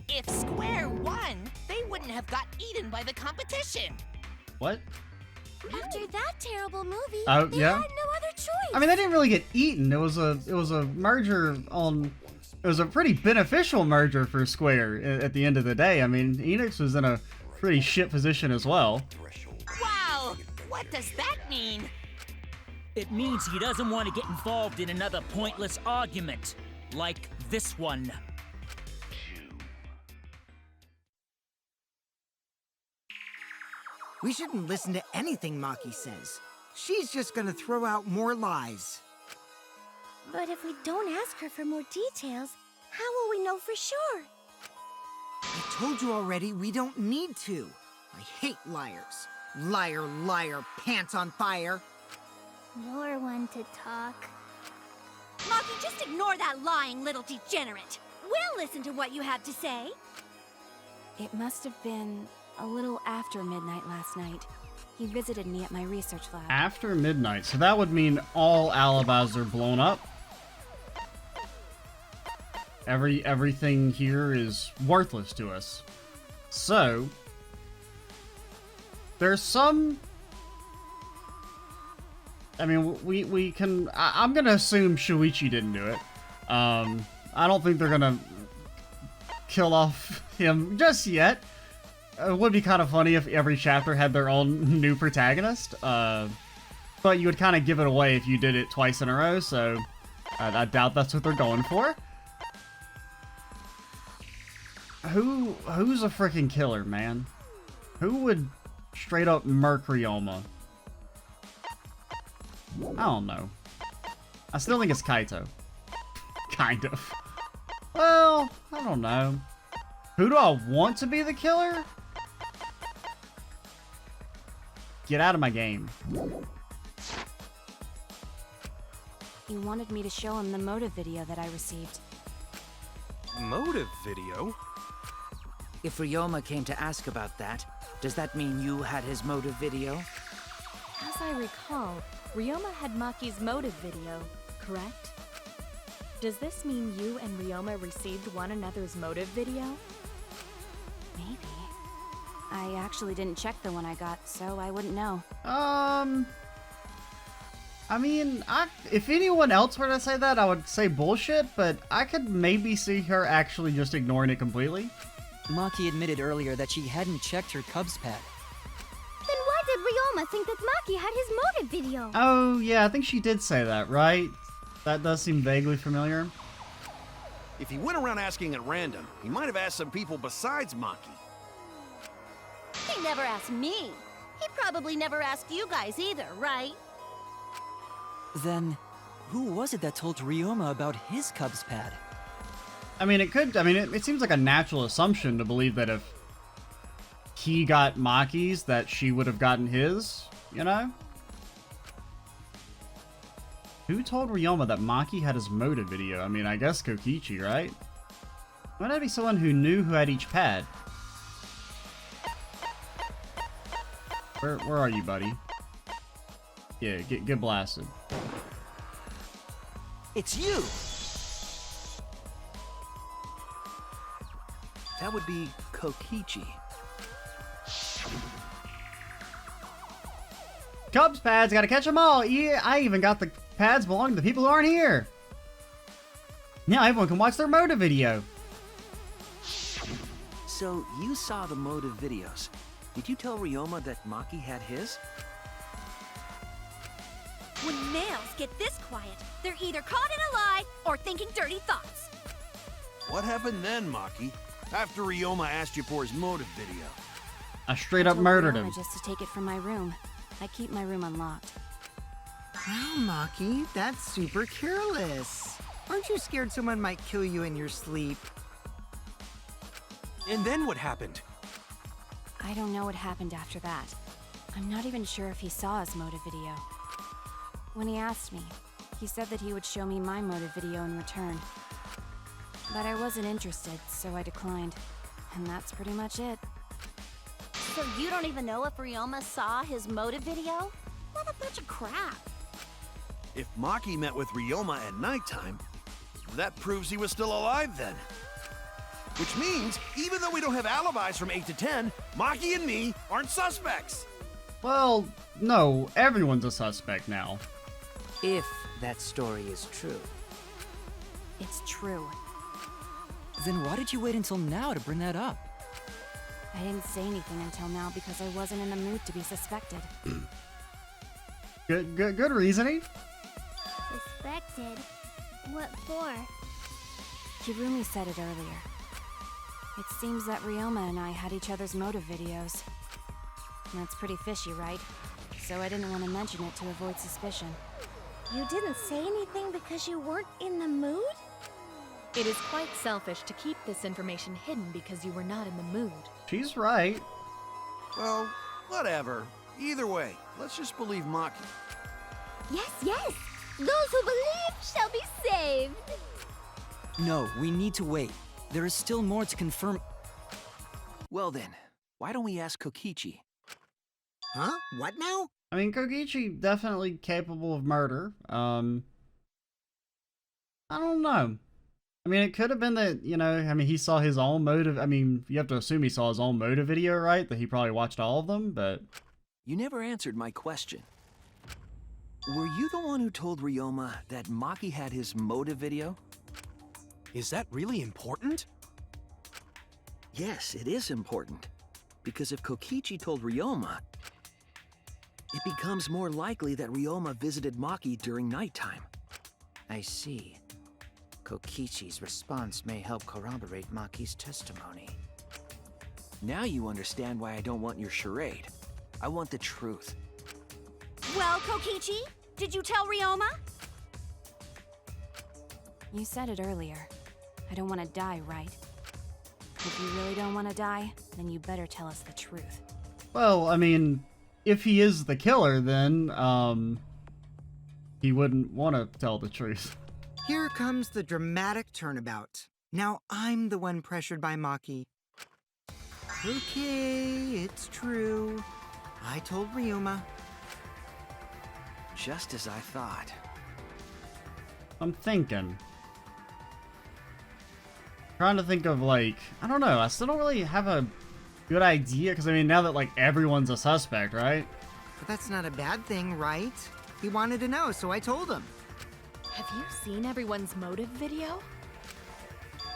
If Square won, they wouldn't have got eaten by the competition. What? After that terrible movie, Oh, they yeah. had no other choice. I mean, they didn't really get eaten. It was a merger on... It was a pretty beneficial merger for Square at the end of the day. I mean, Enix was in a pretty shit position as well. Wow! What does that mean? It means he doesn't want to get involved in another pointless argument, like this one. We shouldn't listen to anything Maki says. She's just gonna throw out more lies. But if we don't ask her for more details, how will we know for sure? I told you already, we don't need to. I hate liars. Liar, liar, pants on fire. You're one to talk. Maki, just ignore that lying little degenerate. We'll listen to what you have to say. It must have been a little after midnight last night. He visited me at my research lab. After midnight, so that would mean all alibis are blown up. Everything here is worthless to us. So there's some. I mean, we can. I'm gonna assume Shuichi didn't do it. I don't think they're gonna kill off him just yet. It would be kind of funny if every chapter had their own new protagonist. But you would kind of give it away if you did it twice in a row. So I doubt that's what they're going for. Who's a freaking killer, man? Who would straight up murk Ryoma? I don't know. I still think it's Kaito. Kind of. Well, I don't know. Who do I want to be the killer? Get out of my game. He wanted me to show him the motive video that I received. Motive video? If Ryoma came to ask about that, does that mean you had his motive video? As I recall, Ryoma had Maki's motive video, correct? Does this mean you and Ryoma received one another's motive video? Maybe. I actually didn't check the one I got, so I wouldn't know. I mean, if anyone else were to say that, I would say bullshit, but I could maybe see her actually just ignoring it completely. Maki admitted earlier that she hadn't checked her Cubs pad. Then why did Ryoma think that Maki had his motive video? Oh, yeah, I think she did say that, right? That does seem vaguely familiar. If he went around asking at random, he might have asked some people besides Maki. He never asked me. He probably never asked you guys either, right? Then, who was it that told Ryoma about his Cubs pad? I mean, it seems like a natural assumption to believe that if he got Maki's, that she would have gotten his, you know? Who told Ryoma that Maki had his motive video? I mean, I guess Kokichi, right? Might that be someone who knew who had each pad? Where are you, buddy? Yeah, get blasted. It's you! That would be Kokichi. Cubs pads, gotta catch them all! Yeah, I even got the pads belonging to the people who aren't here! Now everyone can watch their motive video! So, you saw the motive videos. Did you tell Ryoma that Maki had his? When males get this quiet, they're either caught in a lie or thinking dirty thoughts. What happened then, Maki? After Ryoma asked you for his motive video? I straight up murdered him. Just to take it from my room. I keep my room unlocked. Wow, Maki, that's super careless. Aren't you scared someone might kill you in your sleep? And then what happened? I don't know what happened after that. I'm not even sure if he saw his motive video. When he asked me, he said that he would show me my motive video in return. But I wasn't interested, so I declined. And that's pretty much it. So you don't even know if Ryoma saw his motive video? What a bunch of crap. If Maki met with Ryoma at nighttime, that proves he was still alive then. Which means, even though we don't have alibis from 8 to 10, Maki and me aren't suspects. Well, no, everyone's a suspect now. If that story is true. It's true. Then why did you wait until now to bring that up? I didn't say anything until now because I wasn't in the mood to be suspected. Good reasoning. Suspected? What for? Kirumi said it earlier. It seems that Ryoma and I had each other's motive videos. That's pretty fishy, right? So I didn't want to mention it to avoid suspicion. You didn't say anything because you weren't in the mood? It is quite selfish to keep this information hidden because you were not in the mood. She's right. Well, whatever. Either way, let's just believe Maki. Yes, yes! Those who believe shall be saved. No, we need to wait. There is still more to confirm. Well then, why don't we ask Kokichi? Huh? What now? I mean, Kokichi definitely capable of murder. I don't know. I mean, it could have been that, you know, I mean, he saw his own motive. I mean, you have to assume he saw his own motive video, right? That he probably watched all of them, but... You never answered my question. Were you the one who told Ryoma that Maki had his motive video? Is that really important? Yes, it is important. Because if Kokichi told Ryoma, it becomes more likely that Ryoma visited Maki during nighttime. I see. Kokichi's response may help corroborate Maki's testimony. Now you understand why I don't want your charade. I want the truth. Well, Kokichi, did you tell Ryoma? You said it earlier. I don't want to die, right? If you really don't want to die, then you better tell us the truth. Well, I mean, if he is the killer, then, he wouldn't want to tell the truth. Here comes the dramatic turnabout. Now I'm the one pressured by Maki. Okay, it's true. I told Ryoma. Just as I thought. I'm thinking. Trying to think of, like, I don't know, I still don't really have a good idea, because I mean, now that, like, everyone's a suspect, right? But that's not a bad thing, right? He wanted to know, so I told him. Have you seen everyone's motive video?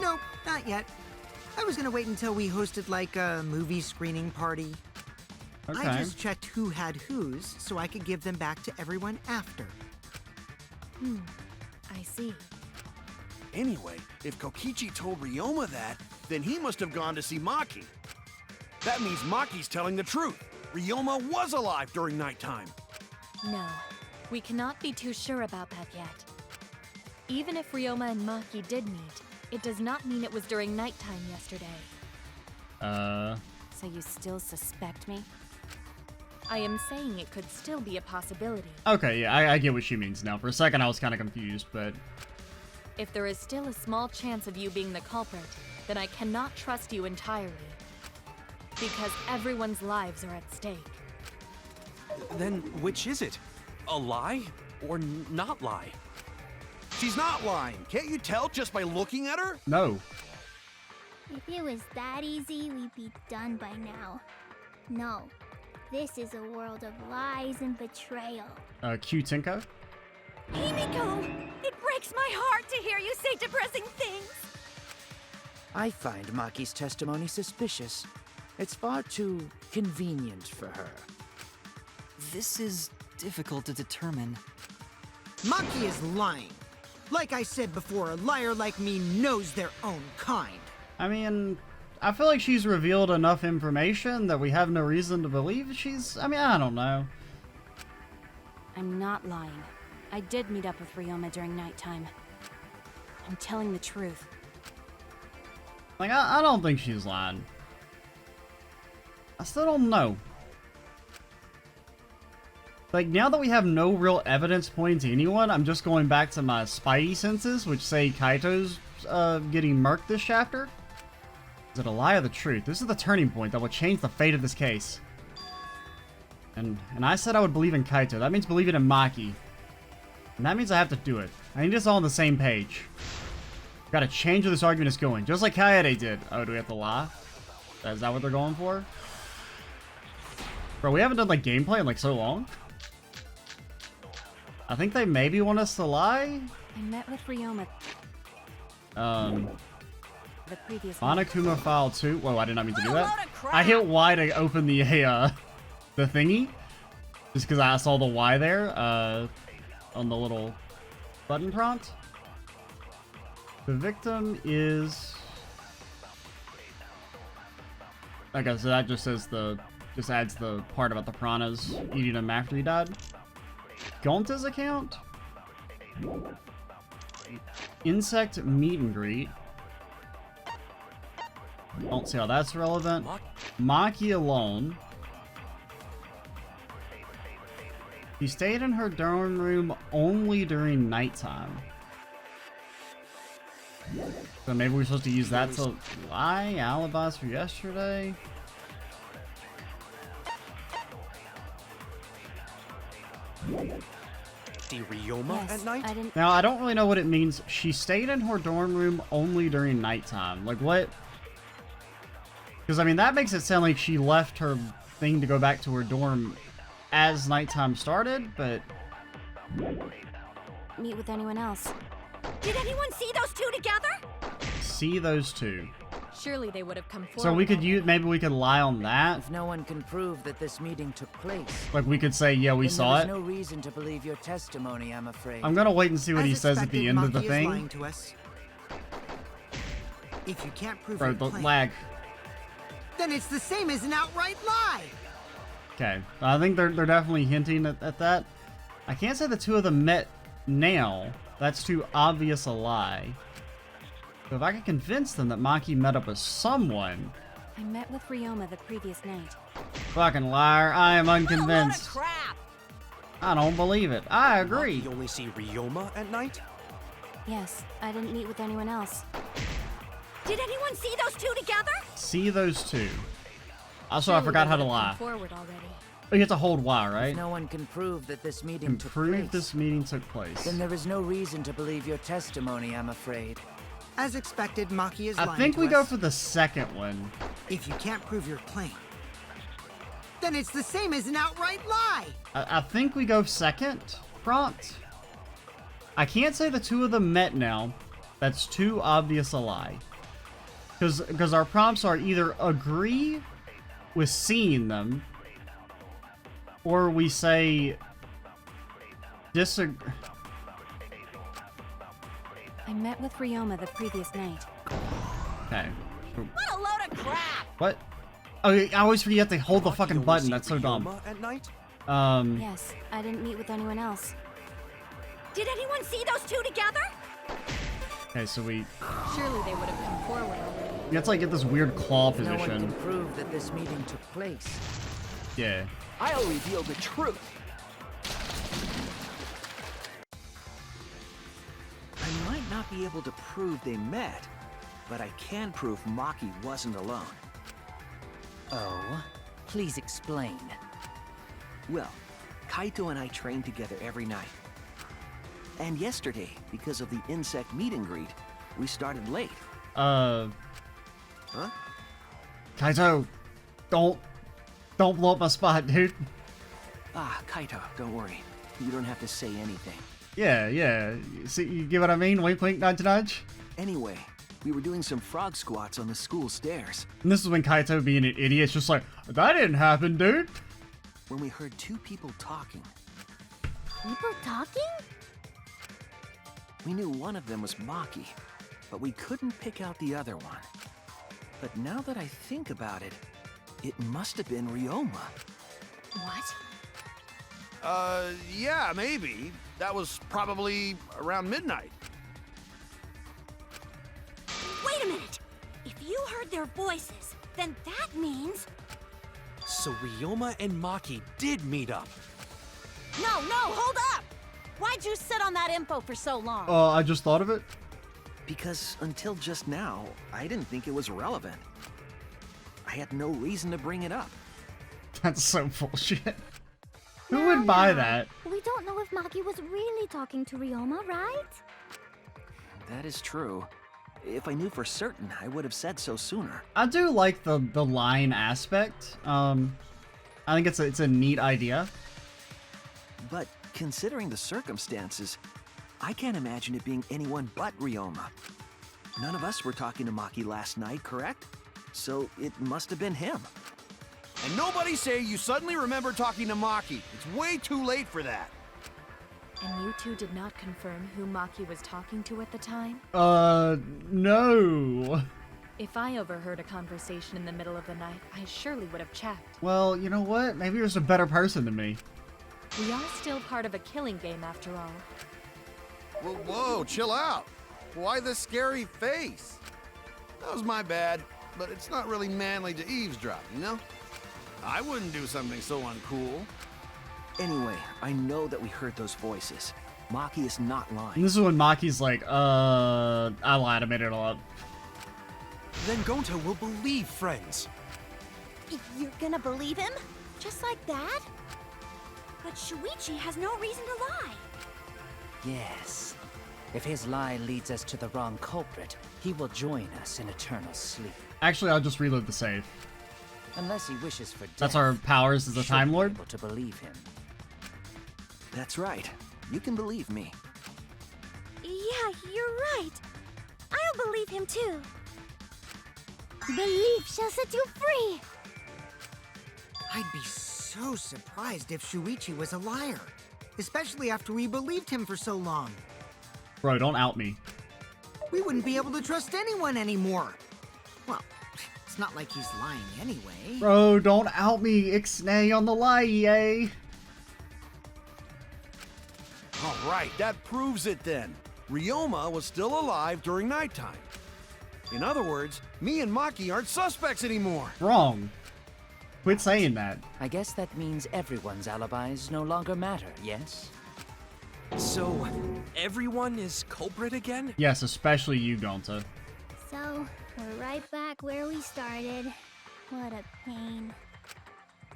Nope, not yet. I was gonna wait until we hosted, like, a movie screening party. Okay. I just checked who had whose, so I could give them back to everyone after. I see. Anyway, if Kokichi told Ryoma that, then he must have gone to see Maki. That means Maki's telling the truth. Ryoma was alive during nighttime. No, we cannot be too sure about that yet. Even if Ryoma and Maki did meet, it does not mean it was during nighttime yesterday. So you still suspect me? I am saying it could still be a possibility. Okay, yeah, I get what she means now. For a second, I was kind of confused, but... If there is still a small chance of you being the culprit, then I cannot trust you entirely. Because everyone's lives are at stake. Then which is it? A lie or not lie? She's not lying. Can't you tell just by looking at her? No. If it was that easy, we'd be done by now. No. This is a world of lies and betrayal. Q-Tinko? Himiko! It breaks my heart to hear you say depressing things! I find Maki's testimony suspicious. It's far too convenient for her. This is difficult to determine. Maki is lying. Like I said before, a liar like me knows their own kind. I mean, I feel like she's revealed enough information that we have no reason to believe she's... I mean, I don't know. I'm not lying. I did meet up with Ryoma during nighttime. I'm telling the truth. Like, I don't think she's lying. I still don't know. Like, now that we have no real evidence pointing to anyone, I'm just going back to my spidey senses, which say Kaito's getting murked this chapter. Is it a lie or the truth? This is the turning point that will change the fate of this case. And I said I would believe in Kaito. That means believing in Maki. And that means I have to do it. I need us all on the same page. Gotta change where this argument is going, just like Kaede did. Oh, do we have to lie? Is that what they're going for? Bro, we haven't done, like, gameplay in, like, so long. I think they maybe want us to lie? I met with Ryoma the previous Monokuma File 2. Whoa, I did not mean to do What a load that. of crap. I hit Y to open the thingy. Just because I saw the Y there, on the little button prompt. The victim is... Okay, so that just says just adds the part about the piranhas eating him after he died. Gonta's account? Insect meet and greet. Don't see how that's relevant. Maki alone. She stayed in her dorm room only during nighttime. So maybe we're supposed to use that to lie? Alibis for yesterday? See Ryoma at night? Now, I don't really know what it means. She stayed in her dorm room only during nighttime. Like, what? Because, I mean, that makes it sound like she left her thing to go back to her dorm as nighttime started, but... Meet with anyone else. Did anyone see those two together? See those two. Surely they would have come forward. So we could use, maybe we could lie on that. If no one can prove that this meeting took place, Like we could say, yeah, we saw it. There's no reason to believe your testimony, I'm afraid. I'm gonna wait and see what he says at the end of the Maki is thing. lying to us. If you can't prove Bro, your the claim, lag. then it's the same as an outright lie. Okay, I think they're definitely hinting at that. I can't say the two of them met now. That's too obvious a lie. So if I can convince them that Maki met up with someone... I met with Ryoma the previous night. Fucking liar, I am unconvinced. What a load of crap! I don't believe it. I agree. You only see Ryoma at night? Yes, I didn't meet with anyone else. Did anyone see those two together? See those two. Also, I forgot how to lie. Forward already. You have to hold Y, right? If no one can prove that this meeting took Prove place, this meeting took place. then there is no reason to believe your testimony, I'm afraid. As expected, Maki is lying I think to we us. go for the second one. If you can't prove your claim, then it's the same as an outright lie. I think we go second prompt. I can't say the two of them met now. That's too obvious a lie. Because our prompts are either agree with seeing them, or we say disagree. I met with Ryoma the previous night. Okay. What a load of crap! What? Oh, I always forget you have to hold the fucking only button. see That's so dumb. Ryoma at night? Yes, I didn't meet with anyone else. Did anyone see those two together? Okay, so we Surely they would have come forward already. have to like get this weird claw If no one position. can prove that this meeting took place, Yeah. I'll reveal the truth. I might not be able to prove they met, but I can prove Maki wasn't alone. oh, please explain. Well, Kaito and I train together every night. And yesterday, because of the insect meet and greet, we started late. Huh? Huh? Kaito, don't blow up my spot, dude. Ah, Kaito, don't worry. You don't have to say anything. Yeah. See, you get what I mean? Wink, wink, nudge, nudge. Anyway, we were doing some frog squats on the school stairs And this is when Kaito, being an idiot, is just like, that didn't happen, dude. when we heard two people talking. People talking? We knew one of them was Maki, but we couldn't pick out the other one. But now that I think about it, it must have been Ryoma. What? Yeah, maybe. That was probably around midnight. Wait a minute. If you heard their voices, then that means... So Ryoma and Maki did meet up. No, hold up! Why'd you sit on that info for so long? I just thought of it. Because until just now, I didn't think it was relevant. I had no reason to bring it up. That's so bullshit. Who would buy that? We don't know if Maki was really talking to Ryoma, right? That is true. If I knew for certain, I would have said so sooner. I do like the line aspect. I think it's a neat idea. But considering the circumstances, I can't imagine it being anyone but Ryoma. None of us were talking to Maki last night, correct? So it must have been him. And nobody say you suddenly remember talking to Maki. It's way too late for that. And you two did not confirm who Maki was talking to at the time? No. If I overheard a conversation in the middle of the night, I surely would have checked. Well, you know what? Maybe you're just a better person than me. We are still part of a killing game after all. Whoa, chill out. Why the scary face? That was my bad, but it's not really manly to eavesdrop, you know? I wouldn't do something so uncool. Anyway, I know that we heard those voices. Maki is not lying. And this is when Maki's like, I lied, I made it all up. Then Gonta will believe friends. You're gonna believe him? Just like that? But Shuichi has no reason to lie. Yes. If his lie leads us to the wrong culprit, he will join us in eternal sleep. Actually, I'll just reload the save. Unless he wishes for death. That's our powers as a Time Lord? Able to believe him. That's right. You can believe me. Yeah, you're right. I'll believe him too. Belief shall set you free. I'd be so surprised if Shuichi was a liar. Especially after we believed him for so long. Bro, don't out me. We wouldn't be able to trust anyone anymore. Well, it's not like he's lying anyway. Bro, don't out me. Ixnay on the lie, yay. All right, that proves it then. Ryoma was still alive during nighttime. In other words, me and Maki aren't suspects anymore. Wrong. Quit saying that. I guess that means everyone's alibis no longer matter, yes? So, everyone is culprit again? Yes, especially you, Gonta. So, we're right back where we started. What a pain.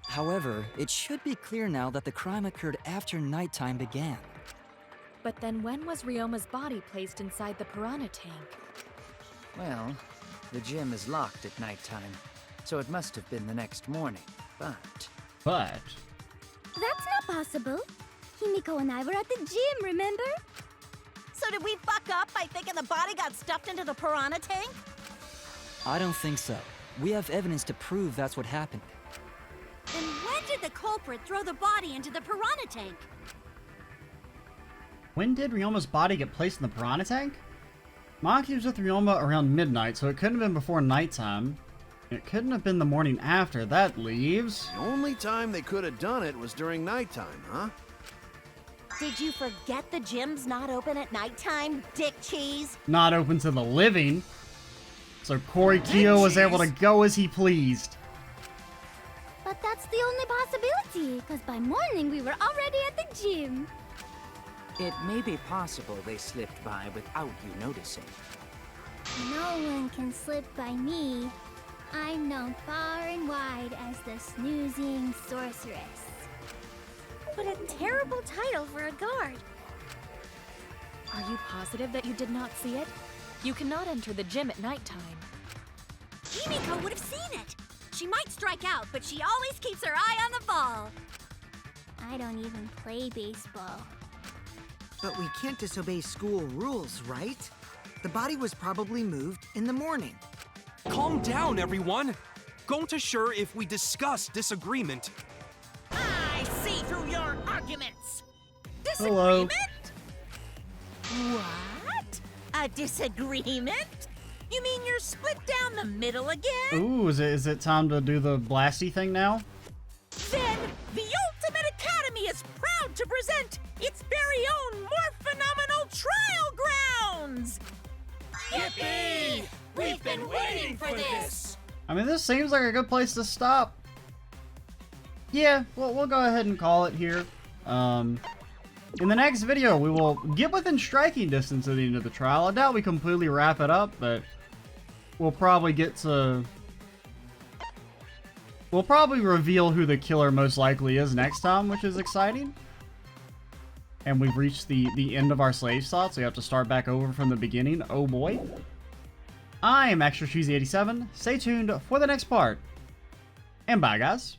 However, it should be clear now that the crime occurred after nighttime began. But then when was Ryoma's body placed inside the piranha tank? Well, the gym is locked at nighttime, so it must have been the next morning, but... But... That's not possible. Himiko and I were at the gym, remember? So did we fuck up by thinking the body got stuffed into the piranha tank? I don't think so. We have evidence to prove that's what happened. Then when did the culprit throw the body into the piranha tank? When did Ryoma's body get placed in the piranha tank? Maki was with Ryoma around midnight, so it couldn't have been before nighttime. It couldn't have been the morning after. That leaves... The only time they could have done it was during nighttime, huh? Did you forget the gym's not open at nighttime, dick cheese? Not open to the living. So Corey Kyo was able to go as he pleased. But that's the only possibility, because by morning we were already at the gym. It may be possible they slipped by without you noticing. No one can slip by me. I'm known far and wide as the snoozing sorceress. What a terrible title for a guard. Are you positive that you did not see it? You cannot enter the gym at nighttime. Himiko would have seen it. She might strike out, but she always keeps her eye on the ball. I don't even play baseball. But we can't disobey school rules, right? The body was probably moved in the morning. Calm down, everyone! Gonta sure if we discuss disagreement. I see through your arguments. Hello. Disagreement? What? A disagreement? You mean you're split down the middle again? Ooh, is it time to do the blasty thing now? Then the Ultimate Academy is proud to present its very own more phenomenal trial grounds! Yippee! We've been waiting for this! I mean, this seems like a good place to stop. Yeah, we'll go ahead and call it here. In the next video, we will get within striking distance at the end of the trial. I doubt we completely wrap it up, but we'll probably get to... We'll probably reveal who the killer most likely is next time, which is exciting. And we've reached the end of our slave slot, so you have to start back over from the beginning. Oh boy. I am Extra Cheesy 87. Stay tuned for the next part. And bye, guys.